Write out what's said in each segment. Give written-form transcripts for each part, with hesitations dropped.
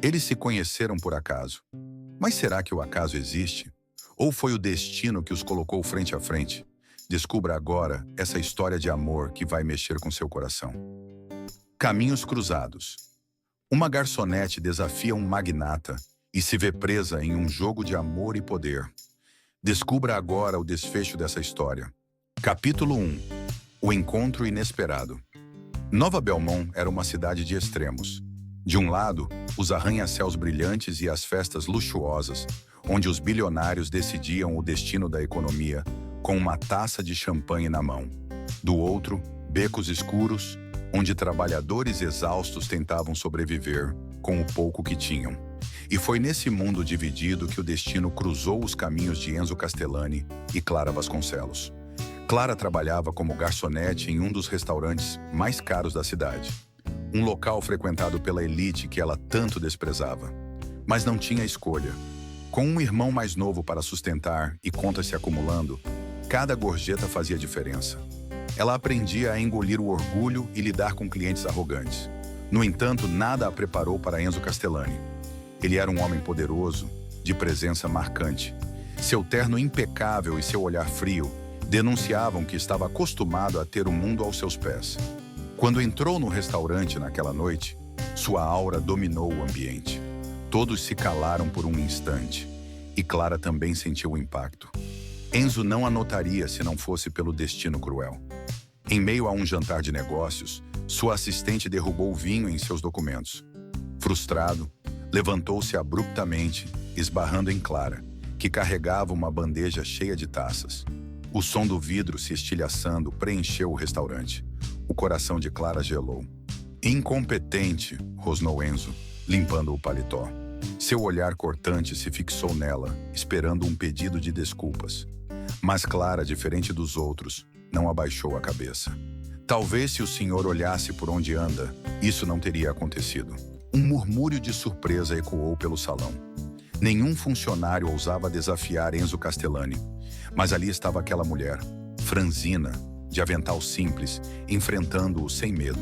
Eles se conheceram por acaso. Mas será que o acaso existe? Ou foi o destino que os colocou frente a frente? Descubra agora essa história de amor que vai mexer com seu coração. Caminhos cruzados. Uma garçonete desafia um magnata e se vê presa em um jogo de amor e poder. Descubra agora o desfecho dessa história. Capítulo 1. O encontro inesperado. Nova Belmont era uma cidade de extremos. De um lado, os arranha-céus brilhantes e as festas luxuosas, onde os bilionários decidiam o destino da economia com uma taça de champanhe na mão. Do outro, becos escuros, onde trabalhadores exaustos tentavam sobreviver com o pouco que tinham. E foi nesse mundo dividido que o destino cruzou os caminhos de Enzo Castellani e Clara Vasconcelos. Clara trabalhava como garçonete em um dos restaurantes mais caros da cidade. Um local frequentado pela elite que ela tanto desprezava. Mas não tinha escolha. Com um irmão mais novo para sustentar e contas se acumulando, cada gorjeta fazia diferença. Ela aprendia a engolir o orgulho e lidar com clientes arrogantes. No entanto, nada a preparou para Enzo Castellani. Ele era um homem poderoso, de presença marcante. Seu terno impecável e seu olhar frio denunciavam que estava acostumado a ter o mundo aos seus pés. Quando entrou no restaurante naquela noite, sua aura dominou o ambiente. Todos se calaram por um instante, e Clara também sentiu o impacto. Enzo não a notaria se não fosse pelo destino cruel. Em meio a um jantar de negócios, sua assistente derrubou o vinho em seus documentos. Frustrado, levantou-se abruptamente, esbarrando em Clara, que carregava uma bandeja cheia de taças. O som do vidro se estilhaçando preencheu o restaurante. O coração de Clara gelou. Incompetente, rosnou Enzo, limpando o paletó. Seu olhar cortante se fixou nela, esperando um pedido de desculpas. Mas Clara, diferente dos outros, não abaixou a cabeça. Talvez se o senhor olhasse por onde anda, isso não teria acontecido. Um murmúrio de surpresa ecoou pelo salão. Nenhum funcionário ousava desafiar Enzo Castellani, mas ali estava aquela mulher, franzina, de avental simples, enfrentando-o sem medo.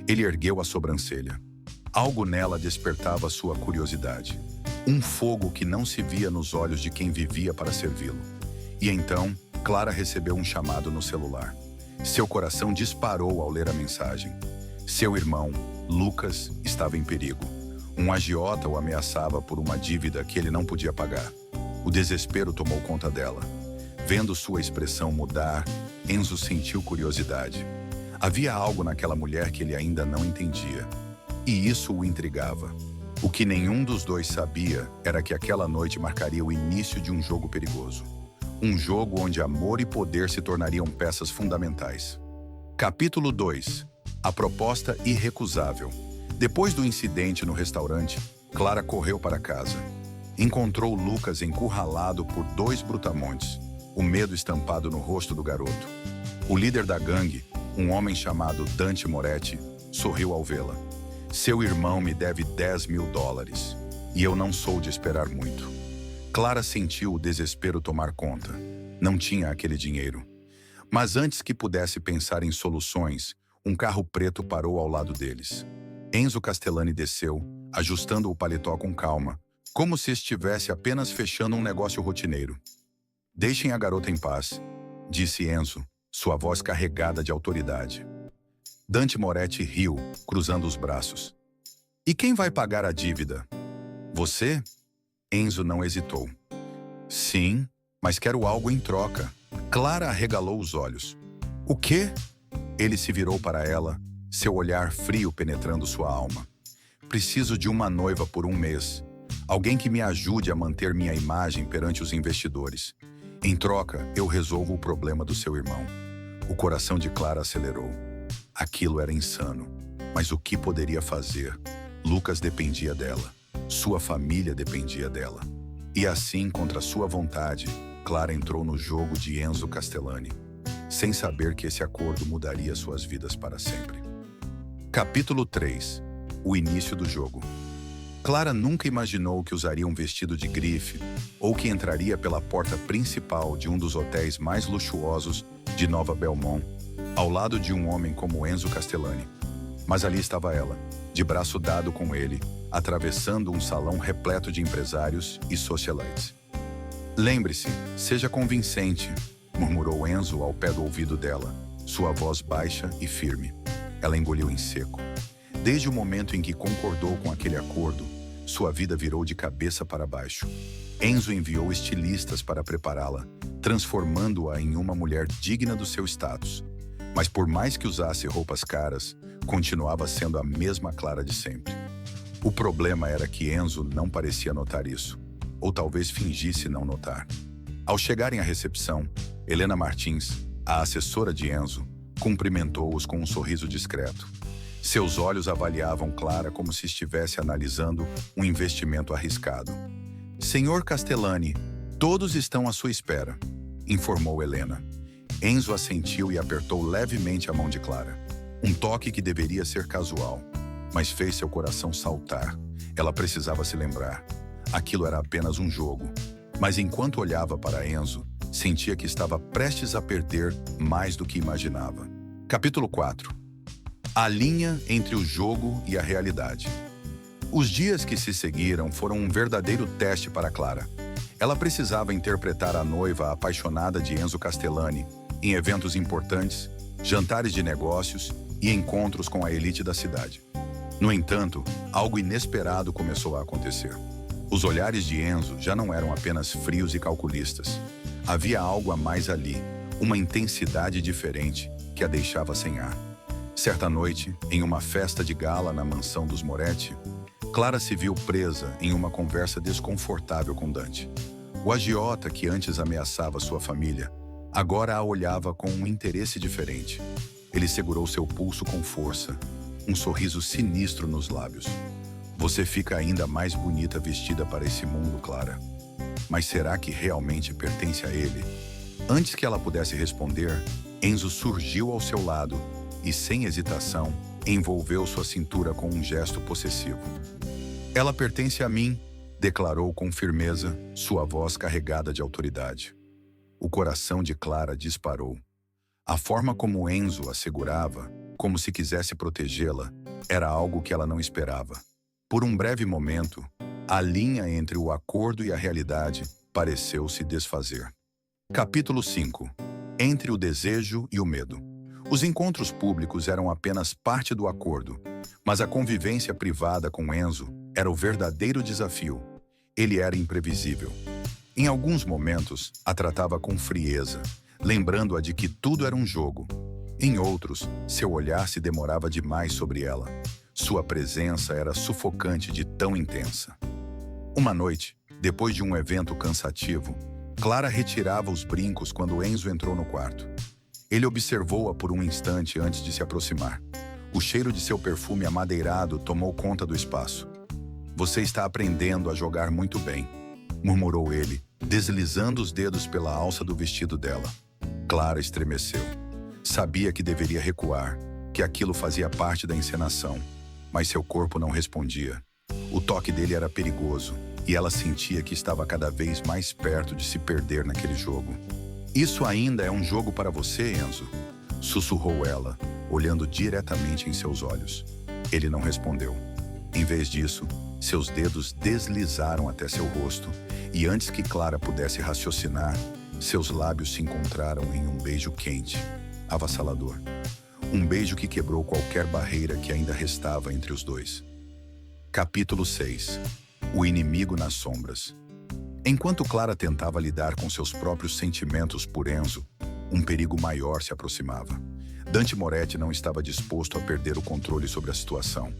Ele ergueu a sobrancelha. Algo nela despertava sua curiosidade. Um fogo que não se via nos olhos de quem vivia para servi-lo. E então, Clara recebeu um chamado no celular. Seu coração disparou ao ler a mensagem. Seu irmão, Lucas, estava em perigo. Um agiota o ameaçava por uma dívida que ele não podia pagar. O desespero tomou conta dela. Vendo sua expressão mudar, Enzo sentiu curiosidade. Havia algo naquela mulher que ele ainda não entendia. E isso o intrigava. O que nenhum dos dois sabia era que aquela noite marcaria o início de um jogo perigoso. Um jogo onde amor e poder se tornariam peças fundamentais. Capítulo 2. A proposta irrecusável. Depois do incidente no restaurante, Clara correu para casa. Encontrou Lucas encurralado por 2 brutamontes, o medo estampado no rosto do garoto. O líder da gangue, um homem chamado Dante Moretti, sorriu ao vê-la. Seu irmão me deve $10.000, e eu não sou de esperar muito. Clara sentiu o desespero tomar conta. Não tinha aquele dinheiro. Mas antes que pudesse pensar em soluções, um carro preto parou ao lado deles. Enzo Castellani desceu, ajustando o paletó com calma, como se estivesse apenas fechando um negócio rotineiro. Deixem a garota em paz, disse Enzo, sua voz carregada de autoridade. Dante Moretti riu, cruzando os braços. E quem vai pagar a dívida? Você? Enzo não hesitou. Sim, mas quero algo em troca. Clara arregalou os olhos. O quê? Ele se virou para ela, seu olhar frio penetrando sua alma. Preciso de uma noiva por um mês. Alguém que me ajude a manter minha imagem perante os investidores. Em troca, eu resolvo o problema do seu irmão. O coração de Clara acelerou. Aquilo era insano. Mas o que poderia fazer? Lucas dependia dela. Sua família dependia dela. E assim, contra sua vontade, Clara entrou no jogo de Enzo Castellani, sem saber que esse acordo mudaria suas vidas para sempre. Capítulo 3. O início do jogo. Clara nunca imaginou que usaria um vestido de grife ou que entraria pela porta principal de um dos hotéis mais luxuosos de Nova Belmont, ao lado de um homem como Enzo Castellani. Mas ali estava ela, de braço dado com ele, atravessando um salão repleto de empresários e socialites. "Lembre-se, seja convincente", murmurou Enzo ao pé do ouvido dela, sua voz baixa e firme. Ela engoliu em seco. Desde o momento em que concordou com aquele acordo, sua vida virou de cabeça para baixo. Enzo enviou estilistas para prepará-la, transformando-a em uma mulher digna do seu status. Mas por mais que usasse roupas caras, continuava sendo a mesma Clara de sempre. O problema era que Enzo não parecia notar isso, ou talvez fingisse não notar. Ao chegarem à recepção, Helena Martins, a assessora de Enzo, cumprimentou-os com um sorriso discreto. Seus olhos avaliavam Clara como se estivesse analisando um investimento arriscado. "Senhor Castellani, todos estão à sua espera", informou Helena. Enzo assentiu e apertou levemente a mão de Clara. Um toque que deveria ser casual, mas fez seu coração saltar. Ela precisava se lembrar. Aquilo era apenas um jogo. Mas enquanto olhava para Enzo, sentia que estava prestes a perder mais do que imaginava. Capítulo 4. A linha entre o jogo e a realidade. Os dias que se seguiram foram um verdadeiro teste para Clara. Ela precisava interpretar a noiva apaixonada de Enzo Castellani em eventos importantes, jantares de negócios e encontros com a elite da cidade. No entanto, algo inesperado começou a acontecer. Os olhares de Enzo já não eram apenas frios e calculistas. Havia algo a mais ali, uma intensidade diferente que a deixava sem ar. Certa noite, em uma festa de gala na mansão dos Moretti, Clara se viu presa em uma conversa desconfortável com Dante. O agiota que antes ameaçava sua família, agora a olhava com um interesse diferente. Ele segurou seu pulso com força, um sorriso sinistro nos lábios. "Você fica ainda mais bonita vestida para esse mundo, Clara. Mas será que realmente pertence a ele?" Antes que ela pudesse responder, Enzo surgiu ao seu lado e, sem hesitação, envolveu sua cintura com um gesto possessivo. "Ela pertence a mim", declarou com firmeza, sua voz carregada de autoridade. O coração de Clara disparou. A forma como Enzo a segurava, como se quisesse protegê-la, era algo que ela não esperava. Por um breve momento, a linha entre o acordo e a realidade pareceu se desfazer. Capítulo 5. Entre o desejo e o medo. Os encontros públicos eram apenas parte do acordo, mas a convivência privada com Enzo era o verdadeiro desafio. Ele era imprevisível. Em alguns momentos, a tratava com frieza, lembrando-a de que tudo era um jogo. Em outros, seu olhar se demorava demais sobre ela. Sua presença era sufocante de tão intensa. Uma noite, depois de um evento cansativo, Clara retirava os brincos quando Enzo entrou no quarto. Ele observou-a por um instante antes de se aproximar. O cheiro de seu perfume amadeirado tomou conta do espaço. "Você está aprendendo a jogar muito bem", murmurou ele, deslizando os dedos pela alça do vestido dela. Clara estremeceu. Sabia que deveria recuar, que aquilo fazia parte da encenação, mas seu corpo não respondia. O toque dele era perigoso, e ela sentia que estava cada vez mais perto de se perder naquele jogo. "Isso ainda é um jogo para você, Enzo?", sussurrou ela, olhando diretamente em seus olhos. Ele não respondeu. Em vez disso, seus dedos deslizaram até seu rosto, e antes que Clara pudesse raciocinar, seus lábios se encontraram em um beijo quente, avassalador. Um beijo que quebrou qualquer barreira que ainda restava entre os dois. Capítulo 6. O inimigo nas sombras. Enquanto Clara tentava lidar com seus próprios sentimentos por Enzo, um perigo maior se aproximava. Dante Moretti não estava disposto a perder o controle sobre a situação.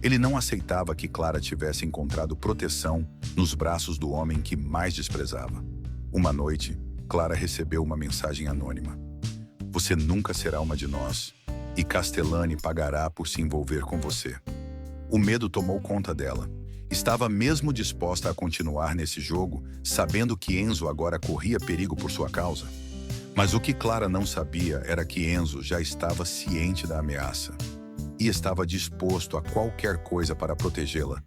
Ele não aceitava que Clara tivesse encontrado proteção nos braços do homem que mais desprezava. Uma noite, Clara recebeu uma mensagem anônima. "Você nunca será uma de nós, e Castellani pagará por se envolver com você." O medo tomou conta dela. Estava mesmo disposta a continuar nesse jogo, sabendo que Enzo agora corria perigo por sua causa. Mas o que Clara não sabia era que Enzo já estava ciente da ameaça e estava disposto a qualquer coisa para protegê-la.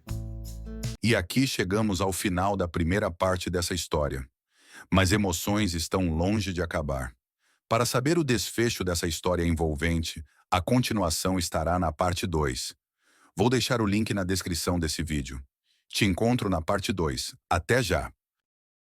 E aqui chegamos ao final da primeira parte dessa história. Mas emoções estão longe de acabar. Para saber o desfecho dessa história envolvente, a continuação estará na parte 2. Vou deixar o link na descrição desse vídeo. Te encontro na parte 2. Até já!